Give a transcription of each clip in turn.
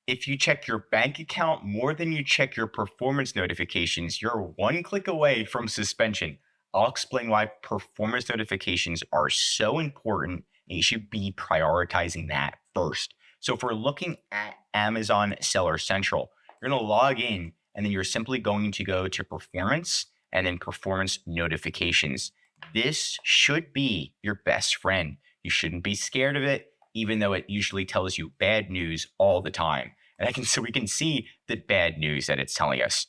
If you check your bank account more than you check your performance notifications, you're one click away from suspension. I'll explain why performance notifications are so important and you should be prioritizing that first. So if we're looking at Amazon Seller Central, you're going to log in and then you're simply going to go to performance and then performance notifications. This should be your best friend. You shouldn't be scared of it, even though it usually tells you bad news all the time. And so we can see the bad news that it's telling us.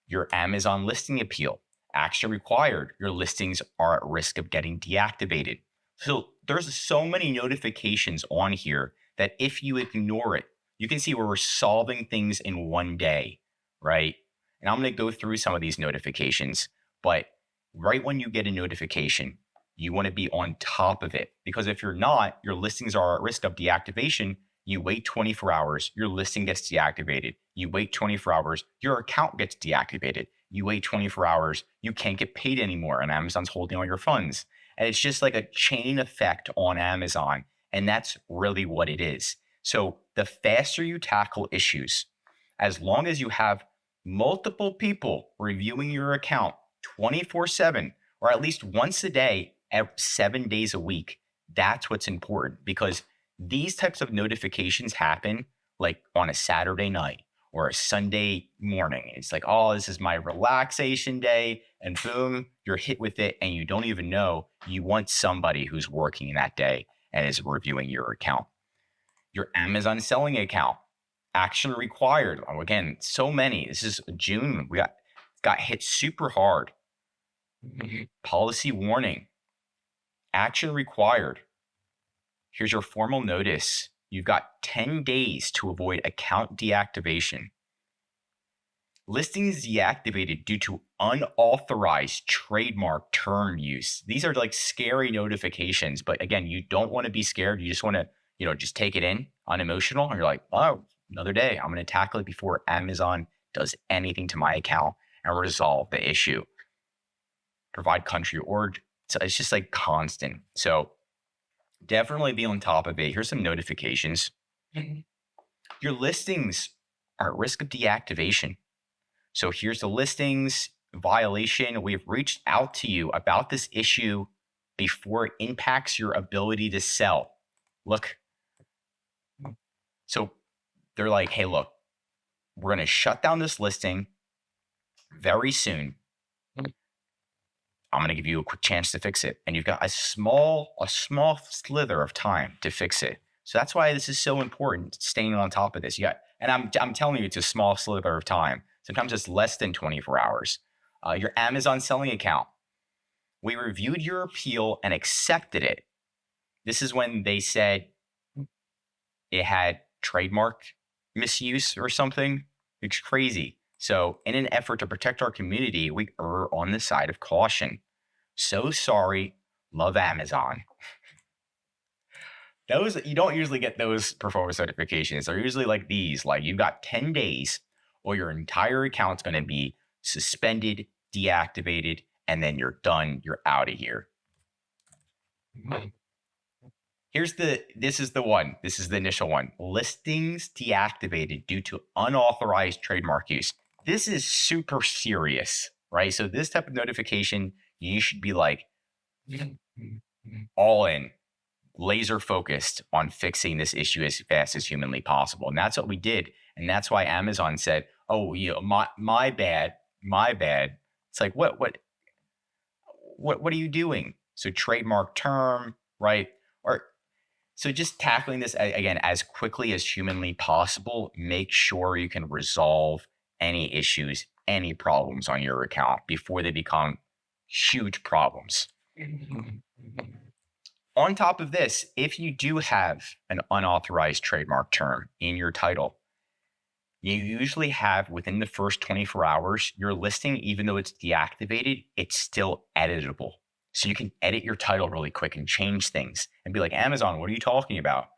Your Amazon listing appeal, action required. Your listings are at risk of getting deactivated. So there's so many notifications on here that if you ignore it, you can see where we're solving things in one day, right? And I'm going to go through some of these notifications, but right when you get a notification, you want to be on top of it, because if you're not, your listings are at risk of deactivation. You wait 24 hours, your listing gets deactivated. You wait 24 hours, your account gets deactivated. You wait 24 hours, you can't get paid anymore, and Amazon's holding all your funds. And it's just like a chain effect on Amazon. And that's really what it is. So the faster you tackle issues, as long as you have multiple people reviewing your account 24/7, or at least once a day, 7 days a week, that's what's important, because these types of notifications happen like on a Saturday night or a Sunday morning. It's like, oh, this is my relaxation day. And boom, you're hit with it. And you don't even know you want somebody who's working that day and is reviewing your account. Your Amazon selling account, action required. Oh, again, so many. This is June. We got hit super hard. Policy warning, action required. Here's your formal notice. You've got 10 days to avoid account deactivation. Listings deactivated due to unauthorized trademark term use. These are like scary notifications, but again, you don't want to be scared. You just want to, just take it in unemotional. And you're like, oh, another day. I'm going to tackle it before Amazon does anything to my account and resolve the issue. Provide country origin. So it's just like constant. So definitely be on top of it. Here's some notifications. Your listings are at risk of deactivation. So here's the listings violation. We've reached out to you about this issue before it impacts your ability to sell. Look. So they're like, hey, look, we're going to shut down this listing very soon. I'm going to give you a quick chance to fix it. And you've got a small slither of time to fix it. So that's why this is so important, staying on top of this. And I'm telling you, it's a small slither of time. Sometimes it's less than 24 hours. Your Amazon selling account. We reviewed your appeal and accepted it. This is when they said it had trademark misuse or something. It's crazy. So in an effort to protect our community, we err on the side of caution. So sorry. Love Amazon. You don't usually get those performance notifications. They're usually like these, like you've got 10 days or your entire account's going to be suspended, deactivated, and then you're done. You're out of here. This is the one. This is the initial one. Listings deactivated due to unauthorized trademark use. This is super serious, right? So this type of notification, you should be like all in, laser focused on fixing this issue as fast as humanly possible. And that's what we did. And that's why Amazon said, oh, my bad. It's like, what are you doing? So trademark term, right? So just tackling this, again, as quickly as humanly possible. Make sure you can resolve any issues, any problems on your account before they become huge problems. On top of this, if you do have an unauthorized trademark term in your title, you usually have within the first 24 hours, your listing, even though it's deactivated, it's still editable. So you can edit your title really quick and change things and be like, Amazon, what are you talking about?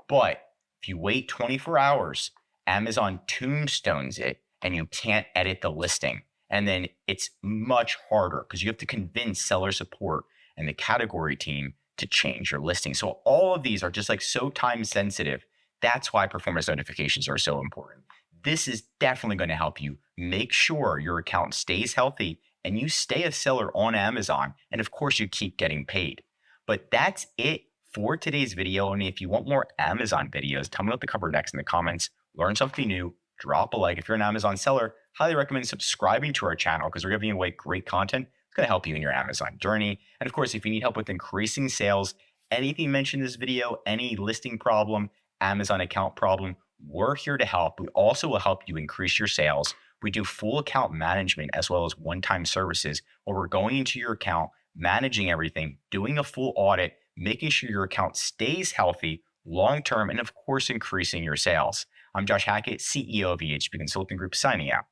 But if you wait 24 hours, Amazon tombstones it and you can't edit the listing. And then it's much harder because you have to convince seller support and the category team to change your listing. So all of these are just like so time sensitive That's why performance notifications are so important. This is definitely going to help you make sure your account stays healthy and you stay a seller on Amazon. And of course, you keep getting paid. But that's it for today's video. And if you want more Amazon videos, tell me what to cover next in the comments. Learn something new, drop a like. If you're an Amazon seller, highly recommend subscribing to our channel because we're giving away great content. It's going to help you in your Amazon journey. And of course, if you need help with increasing sales, anything mentioned in this video, any listing problem, Amazon account problem, we're here to help. We also will help you increase your sales. We do full account management as well as one-time services where we're going into your account, managing everything, doing a full audit, making sure your account stays healthy long-term, and of course, increasing your sales. I'm Josh Hackett, CEO of EHP Consulting Group, signing out.